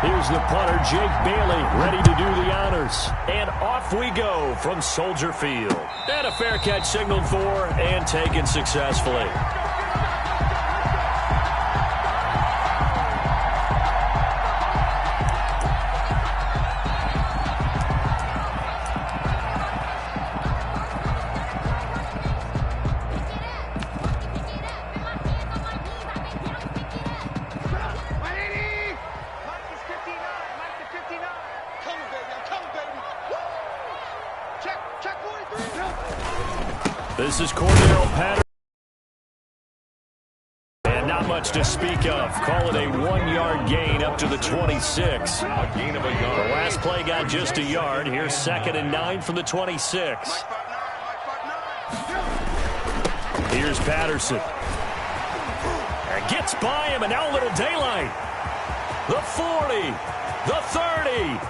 Here's the punter, Jake Bailey, ready to do the honors. And off we go from Soldier Field. And a fair catch signaled for and taken successfully. This is Cordell Patterson. And not much to speak of. Call it a 1-yard gain up to the 26. A gain of a yard. The last play got just a yard. Here's 2nd and 9 from the 26. Here's Patterson. And gets by him, and now a little daylight. The 40. The 30.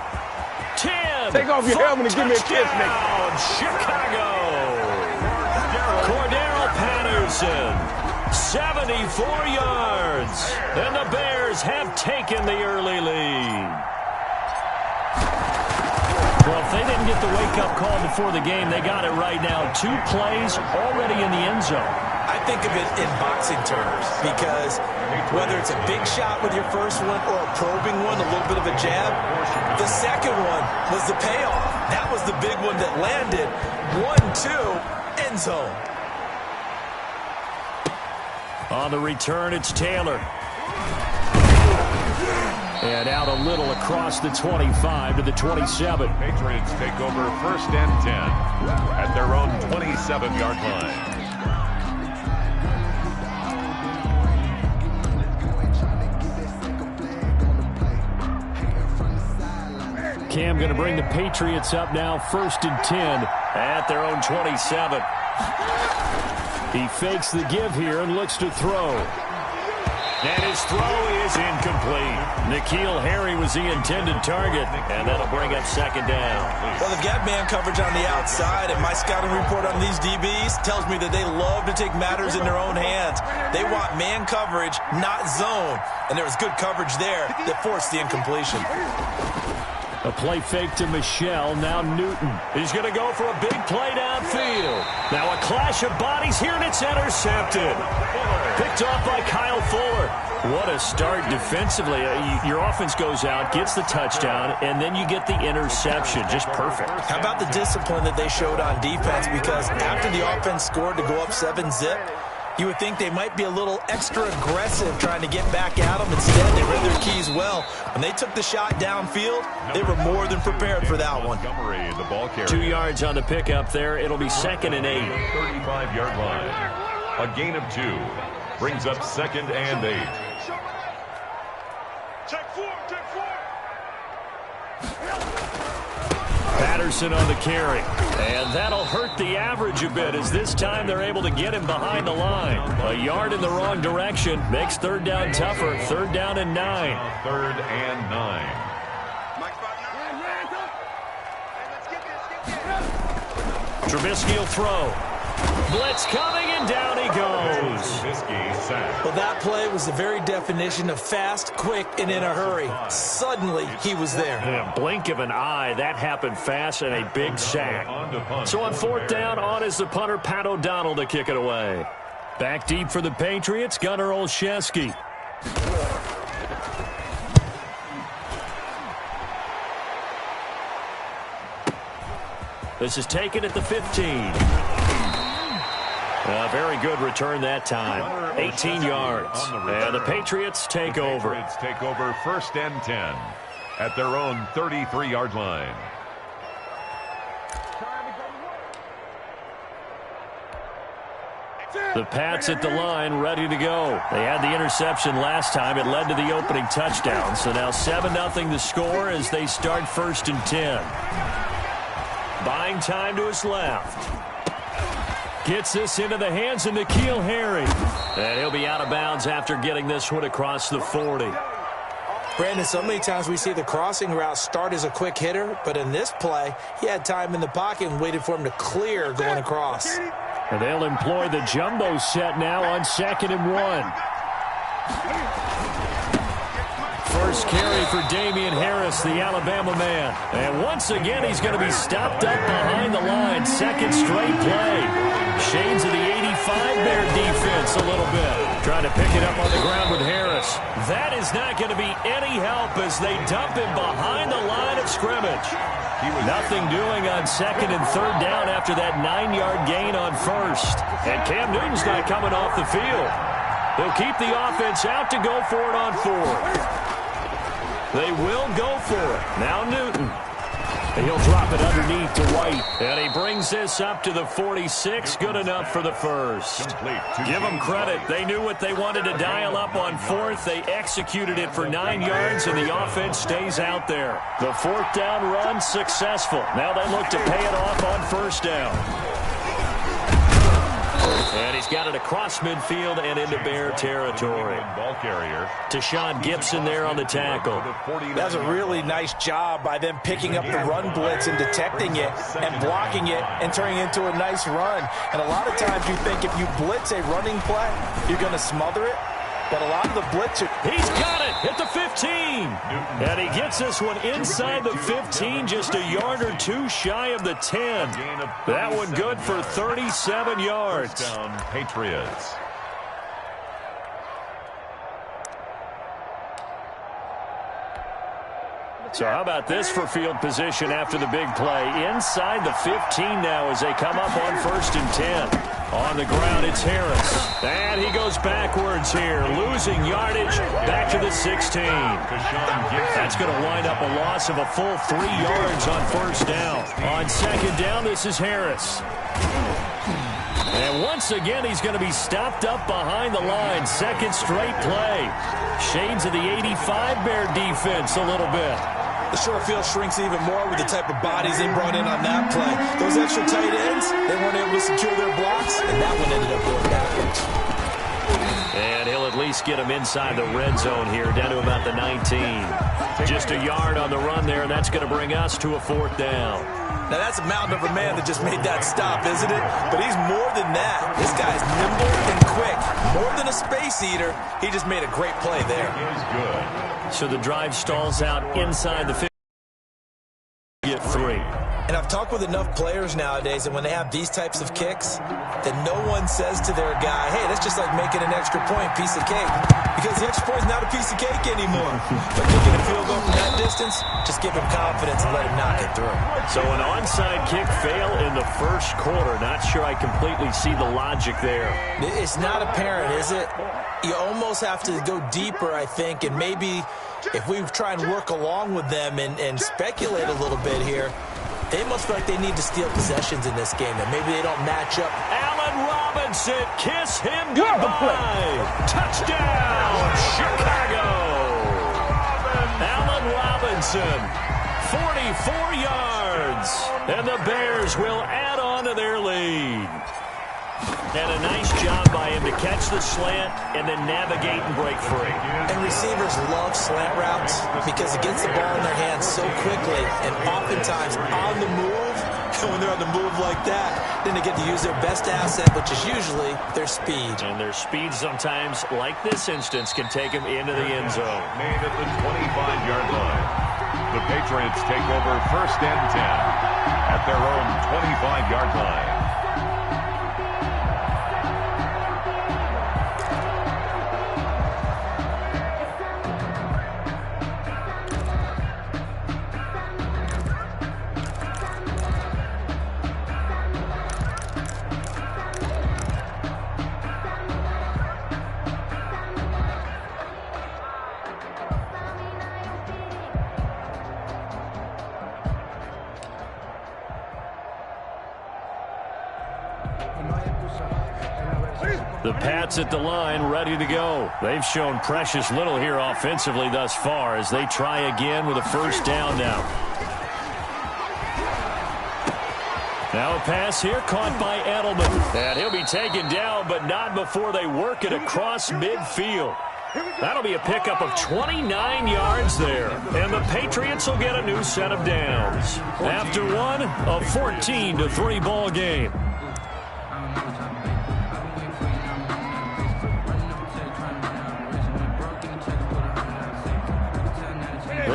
10. Take off your helmet and give me a kiss, Nick. Chicago. Cordell Patterson, 74 yards. And the Bears have taken the early lead. Well, if they didn't get the wake-up call before the game, they got it right now. 2 plays already in the end zone. I think of it in boxing terms because whether it's a big shot with your first one or a probing one, a little bit of a jab, the second one was the payoff. That was the big one that landed. 1-2, end zone. On the return, it's Taylor. And out a little across the 25 to the 27. Patriots take over 1st and 10 at their own 27-yard line. Cam going to bring the Patriots up now, 1st and 10 at their own 27. He fakes the give here and looks to throw. And his throw is incomplete. N'Keal Harry was the intended target, and that'll bring up 2nd down. Well, they've got man coverage on the outside, and my scouting report on these DBs tells me that they love to take matters in their own hands. They want man coverage, not zone. And there was good coverage there that forced the incompletion. A play fake to Michelle. Now Newton. He's going to go for a big play downfield. Now a clash of bodies here, and it's intercepted. Picked off by Kyle Fuller. What a start defensively. Your offense goes out, gets the touchdown, and then you get the interception. Just perfect. How about the discipline that they showed on defense? Because after the offense scored to go up 7-zip, you would think they might be a little extra aggressive trying to get back at them. Instead, they read their keys well. When they took the shot downfield, they were more than prepared for that one. The ball carrier. 2 yards on the pickup there. It'll be 2nd and 8. 35-yard line. A gain of 2. Brings up 2nd and 8. Patterson on the carry. And that'll hurt the average a bit as this time they're able to get him behind the line. A yard in the wrong direction makes 3rd down tougher. 3rd down and 9. 3rd and 9. Trubisky will throw. Blitz coming, and down he goes. Well, that play was the very definition of fast, quick, and in a hurry. Suddenly, he was there. In a blink of an eye, that happened fast, and a big sack. So on 4th down, on is the punter, Pat O'Donnell, to kick it away. Back deep for the Patriots, Gunnar Olszewski. This is taken at the 15. A very good return that time. 18 yards. And the Patriots take over. Patriots take over 1st and 10 at their own 33-yard line. The Pats at the line, ready to go. They had the interception last time. It led to the opening touchdown. So now 7-0 the score as they start 1st and 10. Buying time to his left. Gets this into the hands of N'Keal Harry. And he'll be out of bounds after getting this one across the 40. Brandon, so many times we see the crossing route start as a quick hitter, but in this play, he had time in the pocket and waited for him to clear going across. And they'll employ the jumbo set now on 2nd and 1. first carry for Damian Harris, the Alabama man. And once again, he's going to be stopped up behind the line. Second straight play. Shades of the 85 Bear defense a little bit. Trying to pick it up on the ground with Harris. That is not going to be any help as they dump him behind the line of scrimmage. Nothing doing on second and third down after that 9-yard gain on first. And Cam Newton's not coming off the field. They'll keep the offense out to go for it on fourth. They will go for it. Now Newton. And he'll drop it underneath to White. And he brings this up to the 46. Good enough for the first. Give them credit. They knew what they wanted to dial up on fourth. They executed it for 9 yards, and the offense stays out there. The fourth down run successful. Now they look to pay it off on first down. And he's got it across midfield and into Bear territory. Ball carrier. Tashawn Gibson there on the tackle. That's a really nice job by them picking up the run blitz and detecting it and blocking it and turning it into a nice run. And a lot of times you think if you blitz a running play, you're going to smother it. But a lot of the blitzers... He's got it at the 15. And he gets this one inside the 15, just a yard or two shy of the 10. That one good for 37 yards. First down, Patriots. So how about this for field position after the big play? Inside the 15 now as they come up on first and 10. On the ground, it's Harris. And he goes backwards here, losing yardage back to the 16. That's going to wind up a loss of a full 3 yards on first down. On second down, this is Harris. And once again, he's going to be stopped up behind the line. Second straight play. Shades of the 85 Bear defense a little bit. The short field shrinks even more with the type of bodies they brought in on that play. Those extra tight ends, they weren't able to secure their blocks, and that one ended up going backwards. And he'll at least get him inside the red zone here, down to about the 19. Just a yard on the run there, and that's going to bring us to a fourth down. Now, that's a mountain of a man that just made that stop, isn't it? But he's more than that. This guy's nimble and quick. More than a space eater, he just made a great play there. Is good. So the drive stalls out inside the 50. Get 3. And I've talked with enough players nowadays, and when they have these types of kicks, that no one says to their guy, hey, that's just like making an extra point, piece of cake. Because the extra point is not a piece of cake anymore. But kicking a field goal from that distance, just give him confidence and let him knock it through. So an onside kick fail in the first quarter. Not sure I completely see the logic there. It's not apparent, is it? You almost have to go deeper, I think, and maybe if we try and work along with them and speculate a little bit here, they must feel like they need to steal possessions in this game, and maybe they don't match up. Allen Robinson, kiss him goodbye. Touchdown, Chicago. Allen Robinson, 44 yards, and the Bears will add on to their lead. And a nice job by him to catch the slant and then navigate and break free. And receivers love slant routes because it gets the ball in their hands so quickly and oftentimes on the move. And when they're on the move like that, then they get to use their best asset, which is usually their speed. And their speed sometimes, like this instance, can take them into the end zone. Made at the 25-yard line. The Patriots take over first and 10 at their own 25-yard line. The Pats at the line, ready to go. They've shown precious little here offensively thus far as they try again with a first down now. Now a pass here caught by Edelman. And he'll be taken down, but not before they work it across midfield. That'll be a pickup of 29 yards there. And the Patriots will get a new set of downs. After one, a 14-3 ball game.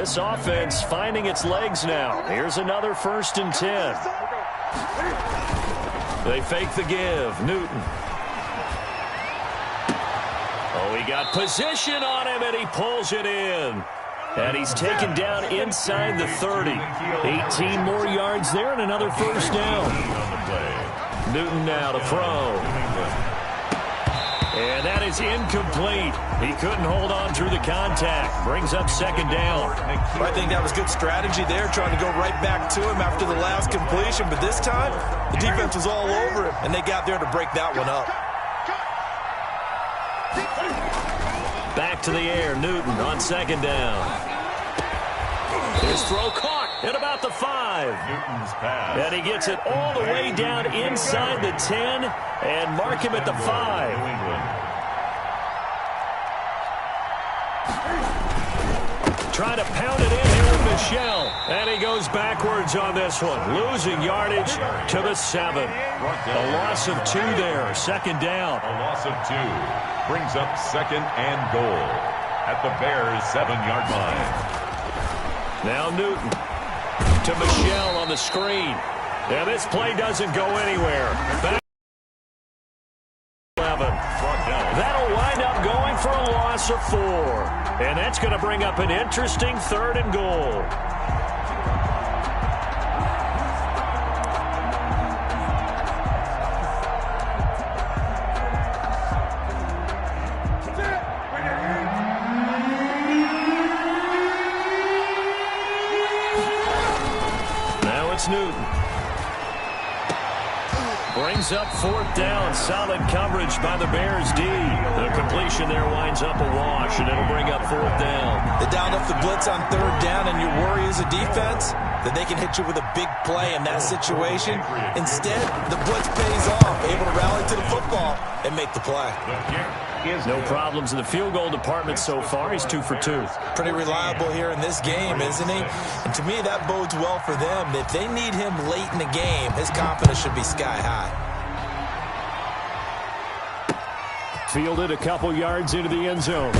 this offense finding its legs now. Here's another 1st and 10. They fake the give. Newton. Oh, he got position on him, and he pulls it in. And he's taken down inside the 30. 18 more yards there and another 1st down. Newton now to throw. And that is incomplete. He couldn't hold on through the contact. Brings up 2nd down. I think that was good strategy there, trying to go right back to him after the last completion. But this time, the defense was all over him, and they got there to break that one up. Back to the air. Newton on 2nd down. His throw caught at about the 5. Newton's pass. And he gets it all the way down inside the 10 and mark him at the 5. New England. Trying to pound it in here with Michel. And he goes backwards on this one. Losing yardage to the 7. A loss of 2 there. 2nd down. A loss of 2. Brings up 2nd and goal at the Bears' 7-yard line. Now Newton to Michel on the screen. And this play doesn't go anywhere. Back 11. That'll wind up going for a loss of 4. And that's going to bring up an interesting 3rd and goal. Newton brings up 4th down. Solid coverage by the Bears D. The completion there winds up a wash, and it'll bring up 4th down. They dialed up the blitz on 3rd down, and your worry as a defense that they can hit you with a big play in that situation. Instead, the blitz pays off, able to rally to the football and make the play. No problems in the field goal department so far. He's 2 for 2. Pretty reliable here in this game, isn't he? And to me, that bodes well for them. If they need him late in the game, his confidence should be sky high. Fielded a couple yards into the end zone.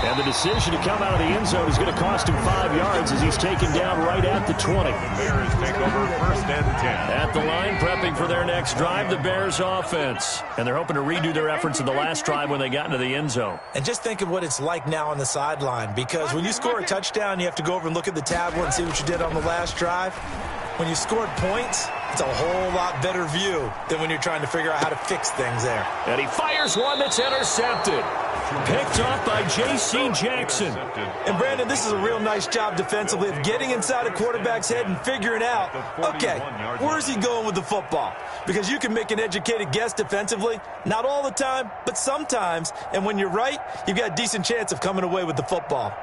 And the decision to come out of the end zone is going to cost him 5 yards as he's taken down right at the 20. Bears take over 1st and 10. At the line, prepping for their next drive, the Bears offense. And they're hoping to redo their efforts in the last drive when they got into the end zone. And just think of what it's like now on the sideline, because when you score a touchdown, you have to go over and look at the tablet and see what you did on the last drive. When you scored points, it's a whole lot better view than when you're trying to figure out how to fix things there. And he fires one that's intercepted. Picked off by J.C. Jackson. And, Brandon, this is a real nice job defensively of getting inside a quarterback's head and figuring out, okay, where's he going with the football? Because you can make an educated guess defensively, not all the time, but sometimes. And when you're right, you've got a decent chance of coming away with the football.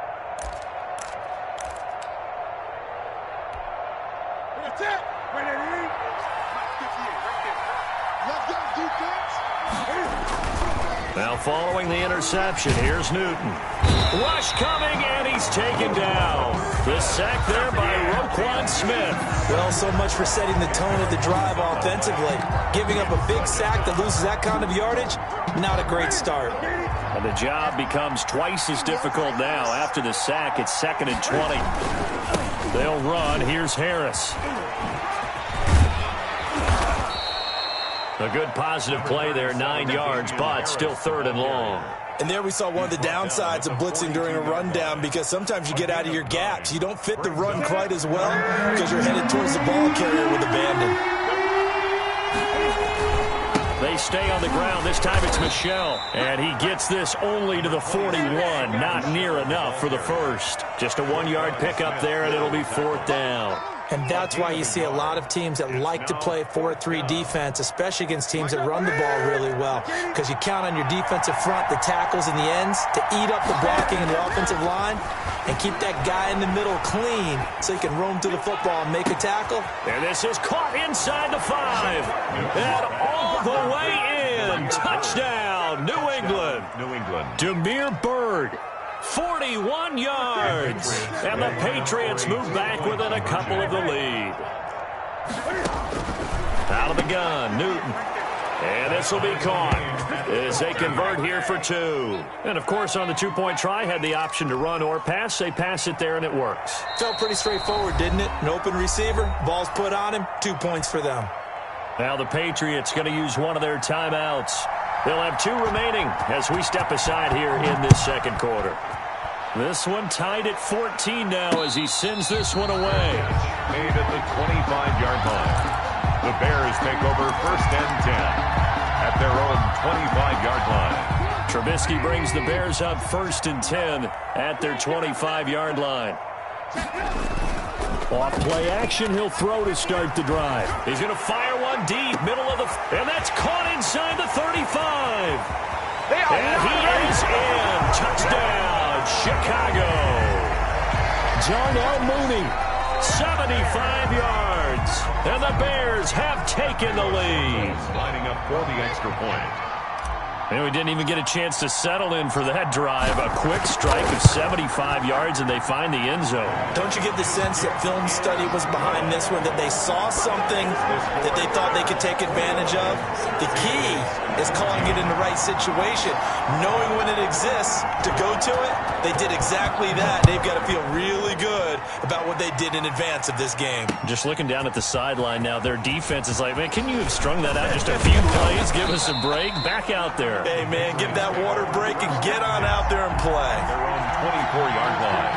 Now following the interception, here's Newton. Rush coming, and he's taken down. The sack there by Roquan Smith. Well, so much for setting the tone of the drive offensively. Giving up a big sack that loses that kind of yardage, not a great start. And the job becomes twice as difficult now. After the sack, it's 2nd and 20. They'll run. Here's Harris. A good positive play there, 9 yards, but still 3rd and long. And there we saw one of the downsides of blitzing during a rundown, because sometimes you get out of your gaps. You don't fit the run quite as well because you're headed towards the ball carrier with abandon. They stay on the ground. This time it's Michel. And he gets this only to the 41. Not near enough for the first. Just a 1-yard pickup there, and it'll be 4th down. And that's why you see a lot of teams that like to play 4-3 defense, especially against teams that run the ball really well, because you count on your defensive front, the tackles and the ends, to eat up the blocking in the offensive line and keep that guy in the middle clean so he can roam to the football and make a tackle. And this is caught inside the 5. And all the way in. Touchdown, New England. New England. Damiere Byrd. 41 yards. And the Patriots move back within a couple of the lead. Out of the gun, Newton. And this will be caught as they convert here for 2. And, of course, on the two-point try, had the option to run or pass. They pass it there, and it works. Felt pretty straightforward, didn't it? An open receiver, ball's put on him, 2 points for them. Now the Patriots going to use one of their timeouts. They'll have 2 remaining as we step aside here in this second quarter. This one tied at 14 now as he sends this one away. Made at the 25-yard line. The Bears take over first and 10 at their own 25-yard line. Trubisky brings the Bears up first and 10 at their 25-yard line. Off play action, he'll throw to start the drive. He's going to fire one deep, middle of the... And that's caught inside the 35. And he is in. Touchdown, Chicago. Darnell Mooney, 75 yards. And the Bears have taken the lead. Lining up for the extra point. And we didn't even get a chance to settle in for that drive. A quick strike of 75 yards, and they find the end zone. Don't you get the sense that film study was behind this one, that they saw something that they thought they could take advantage of? The key is calling it in the right situation, knowing when it exists to go to it. They did exactly that. They've got to feel really good about what they did in advance of this game. Just looking down at the sideline now, their defense is like, man, can you have strung that out just a few plays? Give us a break. Back out there. Hey, man, give that water break and get on out there and play. Their own 24-yard line.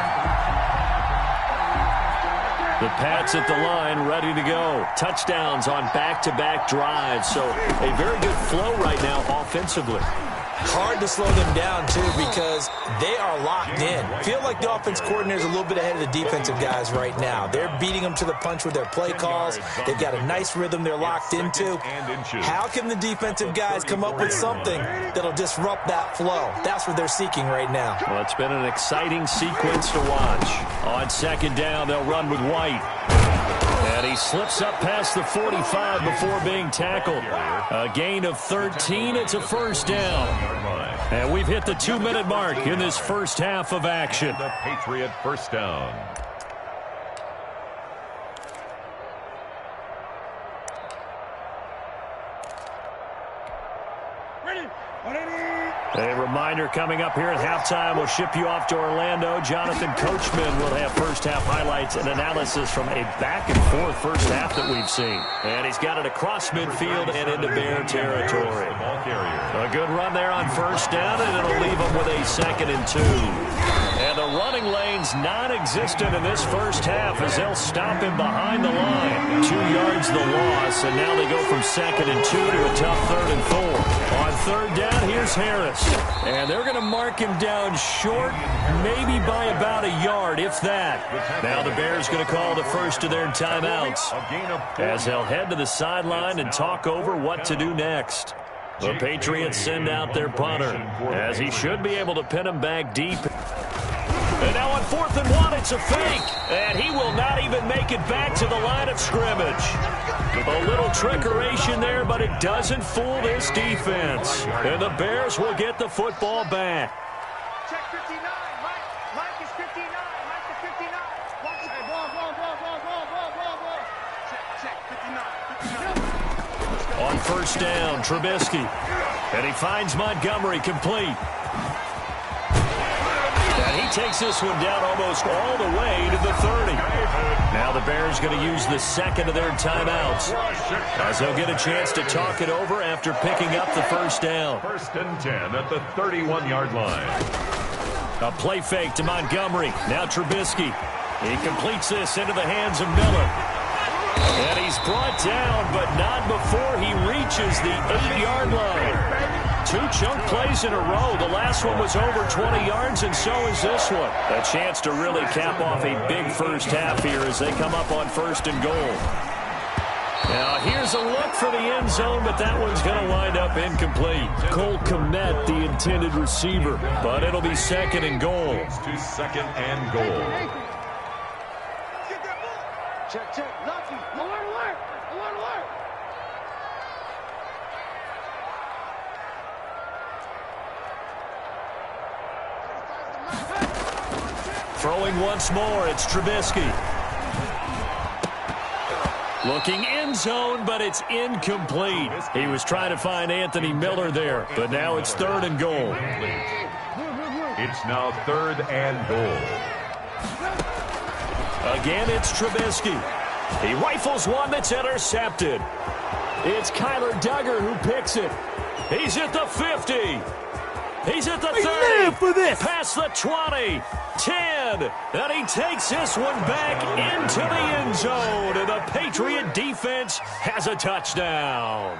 The Pats at the line, ready to go. Touchdowns on back-to-back drives. So a very good flow right now offensively. Hard to slow them down, too, because they are locked in. Feel like the offense coordinator is a little bit ahead of the defensive guys right now. They're beating them to the punch with their play calls. They've got a nice rhythm they're locked into. How can the defensive guys come up with something that'll disrupt that flow? That's what they're seeking right now. Well, it's been an exciting sequence to watch. On second down, they'll run with White. And he slips up past the 45 before being tackled. A gain of 13. It's a first down. And we've hit the 2-minute mark in this first half of action. The Patriot first down. A reminder coming up here at halftime. We'll ship you off to Orlando. Jonathan Coachman will have first-half highlights and analysis from a back-and-forth first half that we've seen. And he's got it across midfield and into Bear territory. A good run there on first down, and it'll leave him with a 2nd and 2. And the running lane's non-existent in this first half as they'll stop him behind the line. 2 yards the loss, and now they go from 2nd and 2 to a tough 3rd and 4. On third down, here's Harris. And they're going to mark him down short, maybe by about a yard, if that. Now the Bears going to call the first of their timeouts as they'll head to the sideline and talk over what to do next. The Patriots send out their punter as he should be able to pin him back deep. And now on 4th and 1, it's a fake. And he will not even make it back to the line of scrimmage. A little trickeration there, but it doesn't fool this defense. And the Bears will get the football back. Check 59. Mike is 59. Mike is 59. Check 59. On first down, Trubisky. And he finds Montgomery complete. And he takes this one down almost all the way to the 30. Now the Bears going to use the 2nd of their timeouts as they'll get a chance to talk it over after picking up the first down. 1st and 10 at the 31-yard line. A play fake to Montgomery. Now Trubisky. He completes this into the hands of Miller. And he's brought down, but not before he reaches the 8-yard line. 2 chunk plays in a row. The last one was over 20 yards, and so is this one. A chance to really cap off a big first half here as they come up on 1st and goal. Now, here's a look for the end zone, but that one's going to wind up incomplete. Cole Kmet, the intended receiver, but it'll be 2nd and goal. To 2nd and goal. Check. Lucky. Alert. Throwing once more, it's Trubisky. Looking end zone, but it's incomplete. He was trying to find Anthony Miller there, but now it's 3rd and goal. It's now 3rd and goal. Again, it's Trubisky. He rifles one that's intercepted. It's Kyler Duggar who picks it. He's at the 50. He's at the 30. For this. Past the 20. 10. And he takes this one back into the end zone. And the Patriot defense has a touchdown.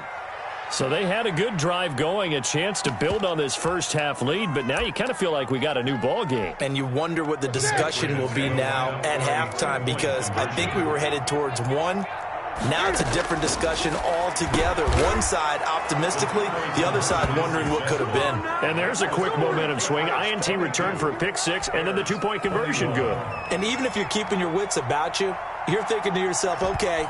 So they had a good drive going, a chance to build on this first half lead, but now you kind of feel like we got a new ball game. And you wonder what the discussion will be now at halftime, because I think we were headed towards one. Now it's a different discussion altogether. One side optimistically, the other side wondering what could have been. And there's a quick momentum swing. INT return for a pick 6, and then the 2-point conversion good. And even if you're keeping your wits about you, you're thinking to yourself, okay,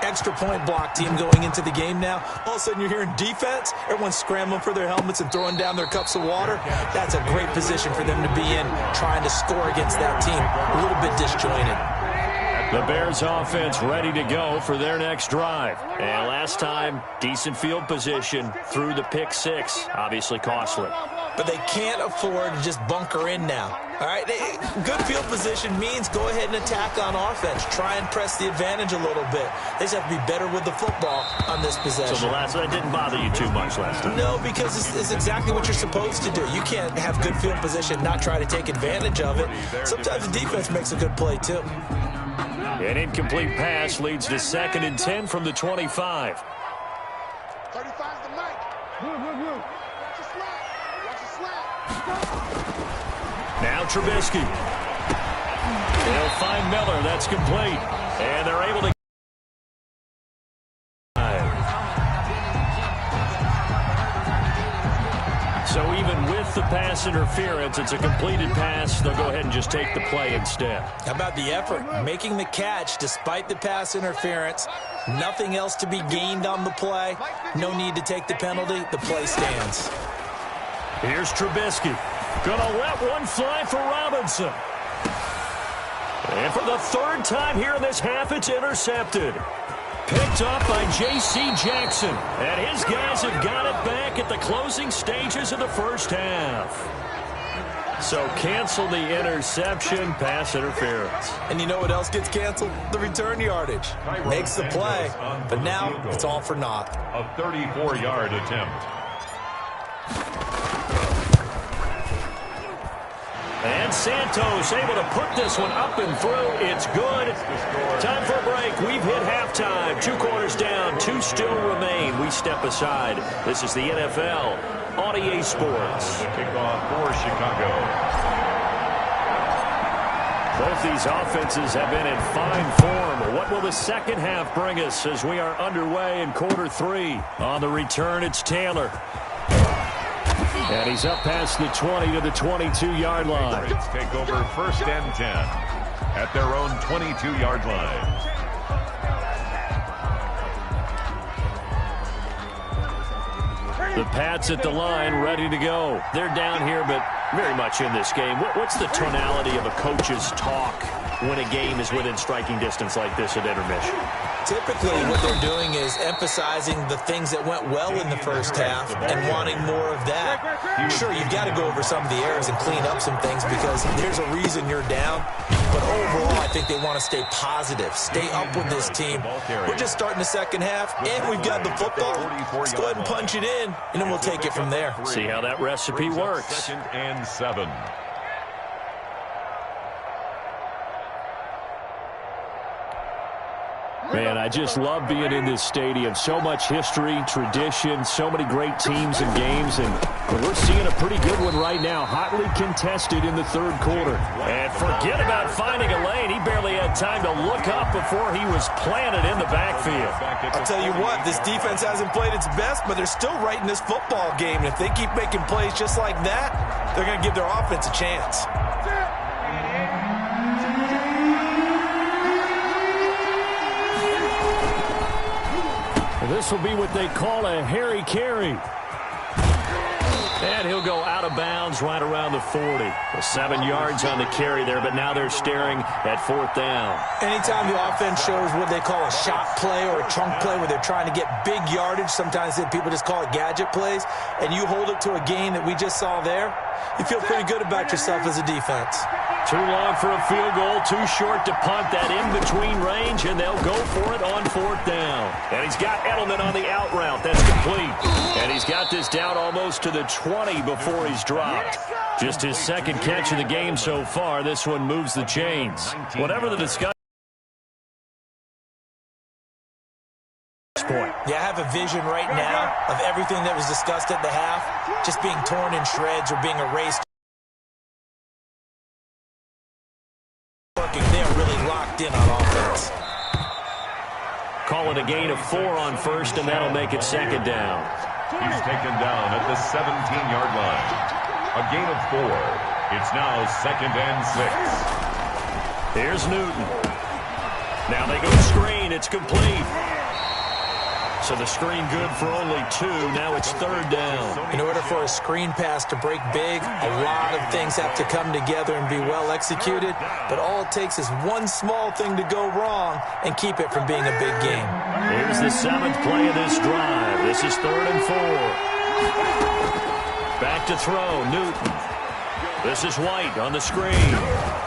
extra point block team going into the game now. All of a sudden you're hearing defense. Everyone's scrambling for their helmets and throwing down their cups of water. That's a great position for them to be in, trying to score against that team. A little bit disjointed. The Bears offense ready to go for their next drive. And last time, decent field position through the pick 6. Obviously costly. But they can't afford to just bunker in now. All right, good field position means go ahead and attack on offense. Try and press the advantage a little bit. They just have to be better with the football on this possession. So that didn't bother you too much last time? No, because it's exactly what you're supposed to do. You can't have good field position, not try to take advantage of it. Sometimes the defense makes a good play, too. An incomplete pass leads to 2nd and 10 from the 25. 35's the mic. Watch the slap. Watch the slap. Now Trubisky. They'll find Miller. That's complete. And they're able to. So even with the pass interference, it's a completed pass. They'll go ahead and just take the play instead. How about the effort? Making the catch despite the pass interference. Nothing else to be gained on the play. No need to take the penalty. The play stands. Here's Trubisky. Gonna let one fly for Robinson. And for the 3rd time here in this half, it's intercepted. Picked off by J.C. Jackson. And his guys have got it back at the closing stages of the first half. So cancel the interception, pass interference. And you know what else gets canceled? The return yardage. Makes the play, but now it's all for naught. A 34-yard attempt. And Santos able to put this one up and through. It's good. Time for a break. We've hit halftime. 2 quarters down. 2 still remain. We step aside. This is the NFL on EA Sports. Kickoff for Chicago. Both these offenses have been in fine form. What will the second half bring us as we are underway in quarter 3? On the return, it's Taylor. And he's up past the 20 to the 22-yard line. Let's take over 1st and 10 at their own 22-yard line. The Pats at the line, ready to go. They're down here, but very much in this game. What's the tonality of a coach's talk when a game is within striking distance like this at intermission? Typically, what they're doing is emphasizing the things that went well in the first half and wanting more of that. Sure, you've got to go over some of the errors and clean up some things because there's a reason you're down. But overall, I think they want to stay positive, stay up with this team. We're just starting the second half, and we've got the football. Let's go ahead and punch it in, and then we'll take it from there. See how that recipe works. 2nd and 7. Man, I just love being in this stadium. So much history, tradition, so many great teams and games, and we're seeing a pretty good one right now. Hotly contested in the 3rd quarter. And forget about finding a lane. He barely had time to look up before he was planted in the backfield. I'll tell you what, this defense hasn't played its best, but they're still right in this football game. And if they keep making plays just like that, they're going to give their offense a chance. This will be what they call a Harry carry. And And he'll go out of bounds right around the 40. Well, 7 yards on the carry there, but now they're staring at 4th down. Anytime the offense shows what they call a shot play or a chunk play where they're trying to get big yardage, sometimes people just call it gadget plays, and you hold it to a gain that we just saw there, you feel pretty good about yourself as a defense. Too long for a field goal, too short to punt. That in-between range, and they'll go for it on 4th down. And he's got Edelman on the out route. That's complete. And he's got this down almost to the 20 before he's dropped. Just his 2nd catch of the game so far. This one moves the chains. Whatever the discussion. Point. Yeah, I have a vision right now of everything that was discussed at the half just being torn in shreds or being erased. They're really locked in on offense. Call it a gain of 4 on 1st, and that'll make it 2nd down. He's taken down at the 17-yard line. A gain of 4. It's now 2nd and 6. Here's Newton. Now they go screen. It's complete. So the screen good for only 2. Now it's 3rd down. In order for a screen pass to break big, a lot of things have to come together and be well executed. But all it takes is one small thing to go wrong and keep it from being a big game. Here's the 7th play of this drive. This is 3rd and 4. Back to throw, Newton. This is White on the screen.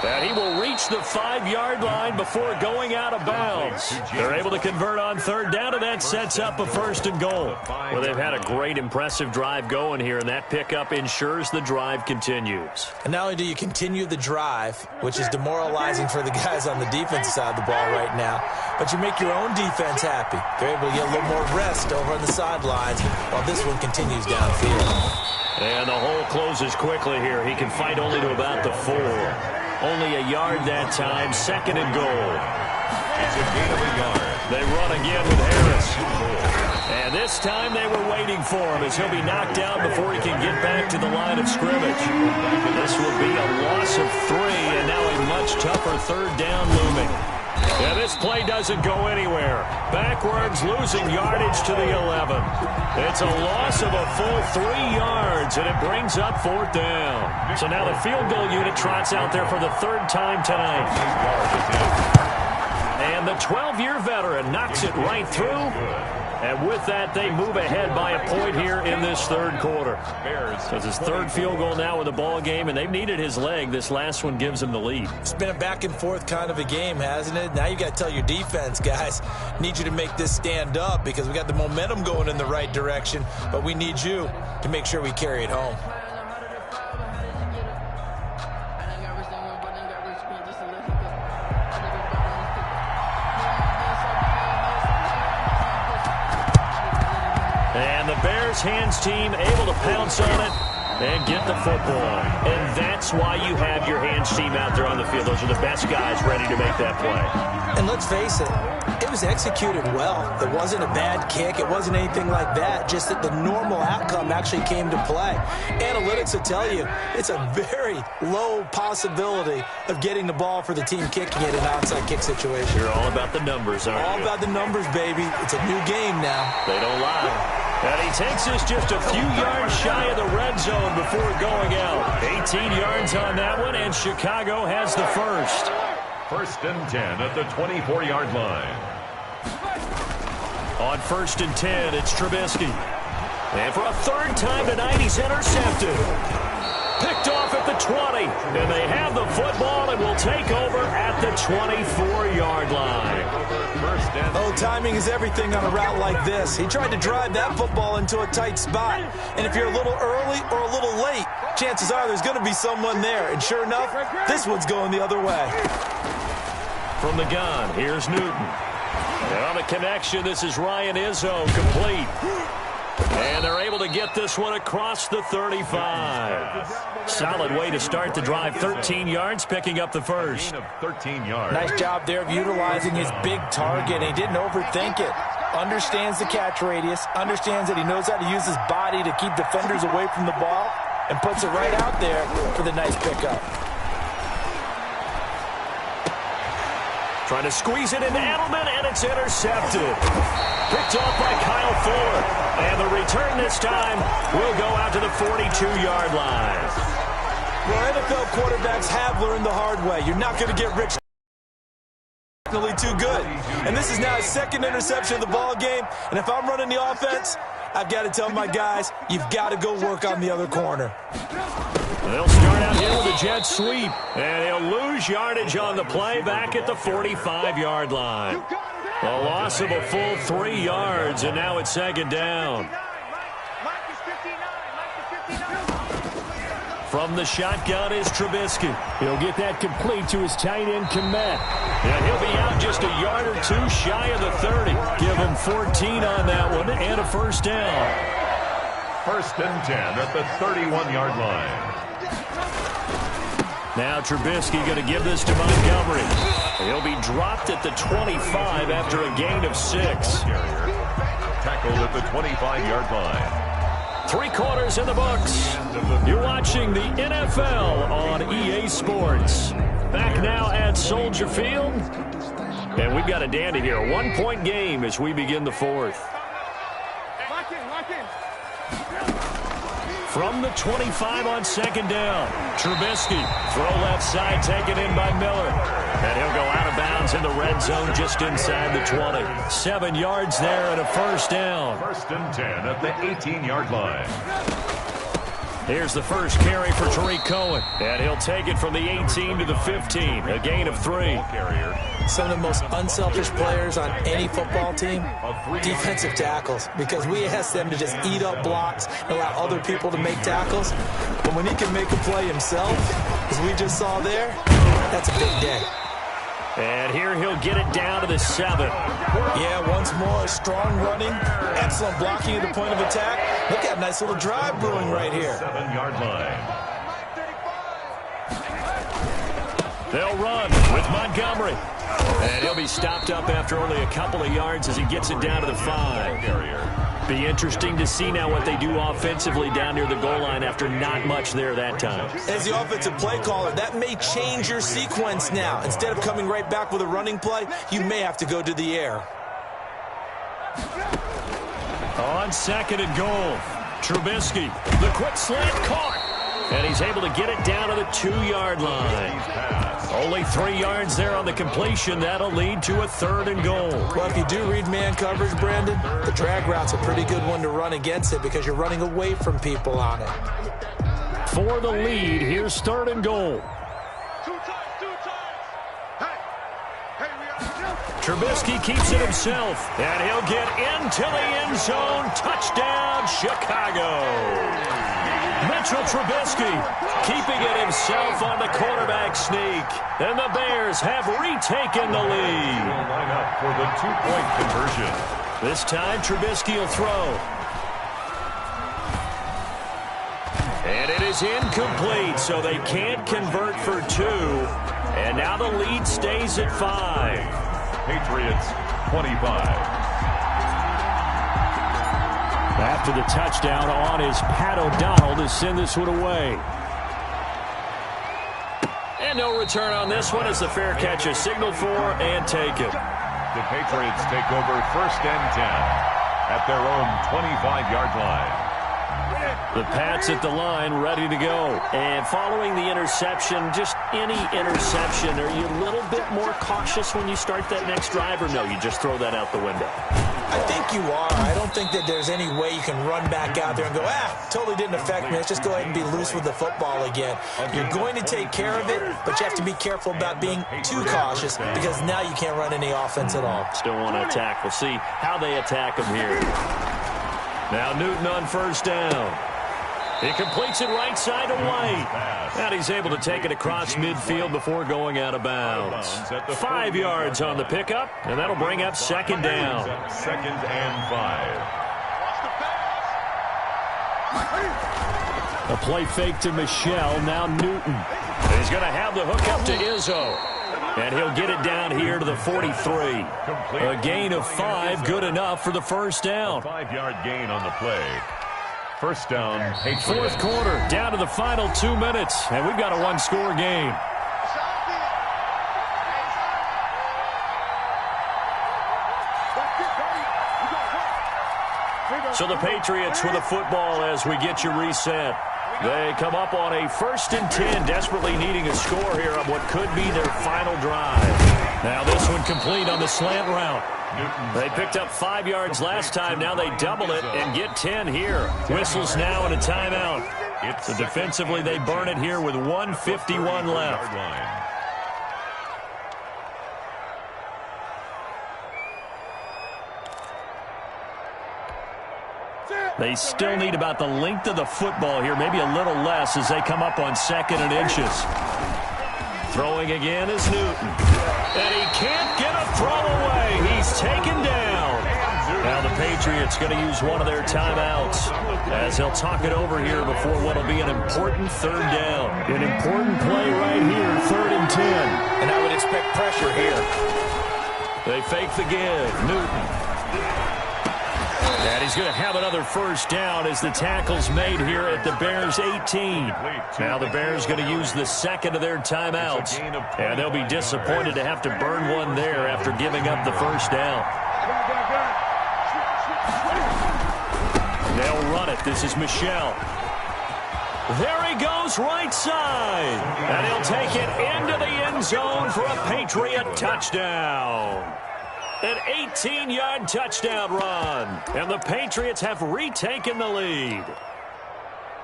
And he will reach the 5-yard line before going out of bounds. They're able to convert on 3rd down, and that sets up a 1st and goal. Well, they've had a great, impressive drive going here, and that pickup ensures the drive continues. And not only do you continue the drive, which is demoralizing for the guys on the defensive side of the ball right now, but you make your own defense happy. They're able to get a little more rest over on the sidelines while this one continues downfield. And the hole closes quickly here. He can fight only to about the 4. Only a yard that time. 2nd and goal. It's a gain of a yard. They run again with Harris. And this time they were waiting for him as he'll be knocked down before he can get back to the line of scrimmage. This will be a loss of 3, and now a much tougher 3rd down looming. Yeah, this play doesn't go anywhere. Backwards, losing yardage to the 11. It's a loss of a full 3 yards, and it brings up 4th down. So now the field goal unit trots out there for the 3rd time tonight. And the 12-year veteran knocks it right through. And with that, they move ahead by a point here in this 3rd quarter. So it's his 3rd field goal now in the ball game, and they've needed his leg. This last one gives him the lead. It's been a back-and-forth kind of a game, hasn't it? Now you've got to tell your defense, guys, need you to make this stand up because we got the momentum going in the right direction, but we need you to make sure we carry it home. And the Bears hands team able to pounce on it and get the football. And that's why you have your hands team out there on the field. Those are the best guys ready to make that play. And let's face it, it was executed well. It wasn't a bad kick. It wasn't anything like that. Just that the normal outcome actually came to play. Analytics will tell you it's a very low possibility of getting the ball for the team kicking it in an onside kick situation. You're all about the numbers, aren't you? All about the numbers, baby. It's a new game now. They don't lie. And he takes us just a few yards shy of the red zone before going out. 18 yards on that one, and Chicago has the first. 1st and 10 at the 24-yard line. On 1st and 10, it's Trubisky. And for a 3rd time tonight, he's intercepted. Picked off at the 20. And they have the football and will take over at the 24-yard line. Oh, timing is everything on a route like this. He tried to drive that football into a tight spot. And if you're a little early or a little late, chances are there's going to be someone there. And sure enough, this one's going the other way. From the gun, here's Newton. And on a connection, this is Ryan Izzo, complete. And they're able to get this one across the 35. Solid way to start the drive. 13 yards, picking up the first. 13 yards. Nice job there of utilizing his big target. He didn't overthink it. Understands the catch radius. Understands that he knows how to use his body to keep defenders away from the ball. And puts it right out there for the nice pickup. Trying to squeeze it into Edelman, and it's intercepted. Picked off by Kyle Fuller. And the return this time will go out to the 42-yard line. Well, NFL quarterbacks have learned the hard way. You're not going to get rich too good. And this is now his second interception of the ball game. And if I'm running the offense, I've got to tell my guys, you've got to go work on the other corner. They'll start out here with a jet sweep. And he'll lose yardage on the play back at the 45-yard line. A loss of a full 3 yards, and now it's second down. From the shotgun is Trubisky. He'll get that complete to his tight end, Komet. And he'll be out just a yard or two shy of the 30. Give him 14 on that one and a first down. First and 10 at the 31-yard line. Now Trubisky going to give this to Montgomery. He'll be dropped at the 25 after a gain of 6. Tackled at the 25-yard line. 3 quarters in the books. You're watching the NFL on EA Sports. Back now at Soldier Field. And we've got a dandy here. 1-point game as we begin the 4th. From the 25 on second down. Trubisky, throw left side, taken in by Miller. And he'll go out of bounds in the red zone just inside the 20. 7 yards there and a first down. First and 10 at the 18-yard line. Here's the first carry for Tariq Cohen. And he'll take it from the 18 to the 15. A gain of 3. Some of the most unselfish players on any football team, defensive tackles, because we ask them to just eat up blocks and allow other people to make tackles. But when he can make a play himself, as we just saw there, that's a big day. And here he'll get it down to the 7. Yeah, once more, strong running, excellent blocking at the point of attack. Look at a nice little drive brewing right here. 7-yard line. They'll run with Montgomery. And he'll be stopped up after only a couple of yards as he gets it down to the 5. Be interesting to see now what they do offensively down near the goal line after not much there that time. As the offensive play caller, that may change your sequence now. Instead of coming right back with a running play, you may have to go to the air. On second and goal, Trubisky, the quick slant caught. And he's able to get it down to the 2-yard line. Only 3 yards there on the completion. That'll lead to a 3rd and goal. Well, if you do read man coverage, Brandon, the drag route's a pretty good one to run against it because you're running away from people on it. For the lead, here's 3rd and goal. Trubisky keeps it himself, and he'll get into the end zone. Touchdown, Chicago. Mitchell Trubisky keeping it himself on the quarterback sneak. And the Bears have retaken the lead. Line up for the 2-point conversion. This time, Trubisky will throw. And it is incomplete, so they can't convert for 2. And now the lead stays at 5. Patriots 25. After the touchdown on is Pat O'Donnell to send this one away. And no return on this one as the fair catch is signaled for and taken. The Patriots take over first and 10 at their own 25-yard line. The Pats at the line, ready to go. And following the interception, just any interception, are you a little bit more cautious when you start that next drive, or no, you just throw that out the window? I think you are. I don't think that there's any way you can run back out there and go, totally didn't affect me. Let's just go ahead and be loose with the football again. You're going to take care of it, but you have to be careful about being too cautious because now you can't run any offense at all. Still want to attack. We'll see how they attack him here. Now Newton on first down. He completes it right side to White. And he's able to take it across midfield before going out of bounds. 5 yards on the pickup, and that'll bring up second down. Second and 5. A play fake to Michelle, now Newton. And he's going to have the hook up to Izzo. And he'll get it down here to the 43. A gain of 5, good enough for the first down. 5-yard gain on the play. First down, Patriots. 4th quarter, down to the final 2 minutes, and we've got a 1-score game. So the Patriots with the football as we get you reset. They come up on a 1st and 10, desperately needing a score here on what could be their final drive. Now this one complete on the slant route. They picked up 5 yards last time. Now they double it and get 10 here. Whistles now and a timeout. So defensively, they burn it here with 1:51 left. They still need about the length of the football here, maybe a little less as they come up on 2nd and inches. Throwing again is Newton. And he can't get a throw away. He's taken down. Now the Patriots going to use one of their timeouts as he'll talk it over here before what will be an important 3rd down. An important play right here, 3rd and 10. And I would expect pressure here. They fake the give. Newton. And he's going to have another 1st down as the tackle's made here at the Bears' 18. Now the Bears going to use the 2nd of their timeouts. And they'll be disappointed to have to burn one there after giving up the 1st down. They'll run it. This is Michel. There he goes right side. And he'll take it into the end zone for a Patriot touchdown. An 18-yard touchdown run. And the Patriots have retaken the lead.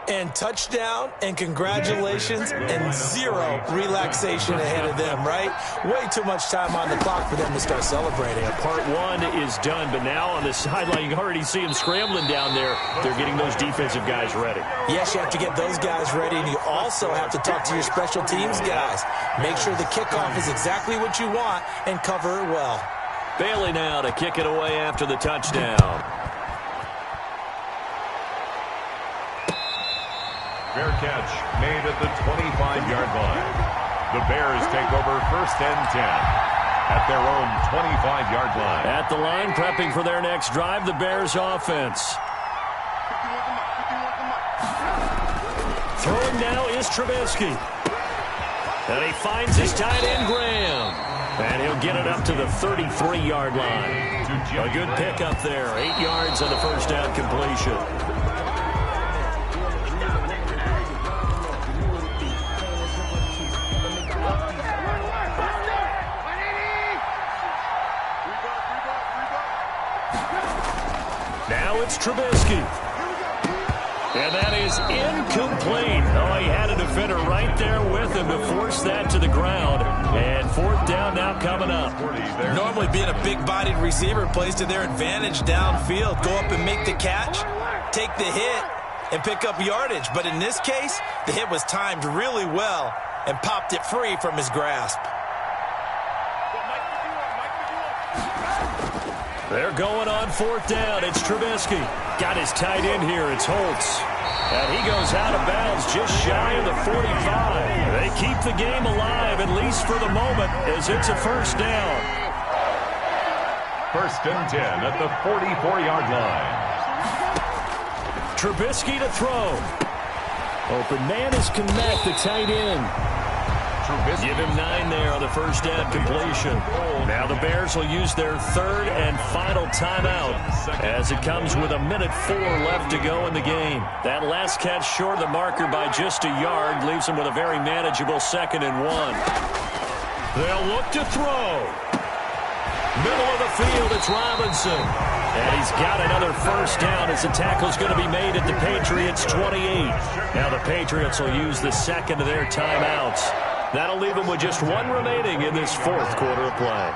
And touchdown, and congratulations, and 0 relaxation ahead of them, right? Way too much time on the clock for them to start celebrating. Part 1 is done, but now on the sideline, you already see them scrambling down there. They're getting those defensive guys ready. Yes, you have to get those guys ready, and you also have to talk to your special teams guys. Make sure the kickoff is exactly what you want and cover it well. Bailey now to kick it away after the touchdown. Fair catch made at the 25-yard line. The Bears take over 1st and 10 at their own 25-yard line. At the line, prepping for their next drive, the Bears offense. Throwing now is Trubisky. And he finds his tight end, Graham. And he'll get it up to the 33-yard line. A good pickup there. 8 yards on the 1st down completion. Now it's Trubisky. And that is incomplete. Oh, he had a defender right there with him to force that to the ground. And 4th down now coming up. Normally being a big-bodied receiver plays to their advantage downfield. Go up and make the catch, take the hit, and pick up yardage. But in this case, the hit was timed really well and popped it free from his grasp. They're going on 4th down. It's Trubisky. Got his tight end here. It's Holtz. And he goes out of bounds just shy of the 45. They keep the game alive, at least for the moment, as it's a 1st down. 1st and 10 at the 44-yard line. Trubisky to throw. Open man is Kmet, the tight end. Give him 9 there on the 1st down completion. Now the Bears will use their 3rd and final timeout as it comes with 1:04 left to go in the game. That last catch short of the marker by just a yard leaves them with a very manageable 2nd and 1. They'll look to throw. Middle of the field, it's Robinson. And he's got another 1st down as the tackle's going to be made at the Patriots' 28. Now the Patriots will use the 2nd of their timeouts. That'll leave them with just 1 remaining in this 4th quarter of play.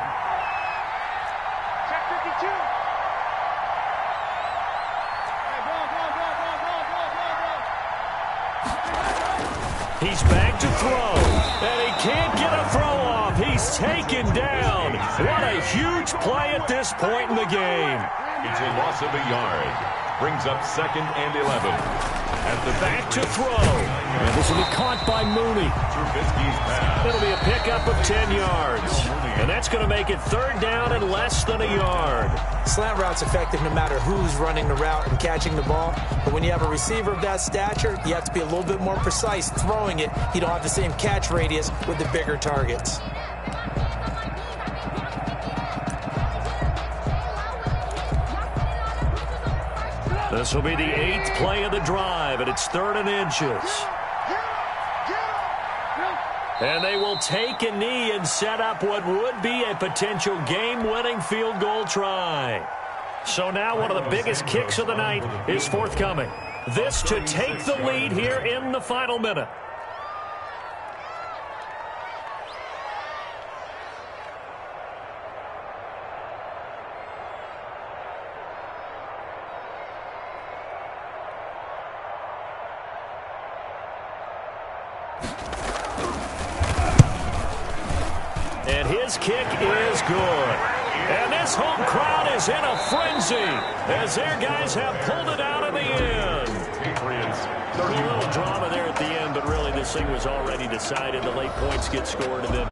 He's back to throw, and he can't get a throw off. He's taken down. What a huge play at this point in the game. It's a loss of a yard. Brings up 2nd and 11. At the back to throw. And this will be caught by Mooney. Trubisky's pass. It'll be a pickup of 10 yards. And that's going to make it 3rd down and less than a yard. Slant route's effective no matter who's running the route and catching the ball. But when you have a receiver of that stature, you have to be a little bit more precise throwing it. You don't have the same catch radius with the bigger targets. This will be the 8th play of the drive, and it's 3rd and inches. And they will take a knee and set up what would be a potential game-winning field goal try. So now one of the biggest kicks of the night is forthcoming. This to take the lead here in the final minute. And his kick is good. And this home crowd is in a frenzy as their guys have pulled it out in the end. A little drama there at the end, but really this thing was already decided. The late points get scored, and then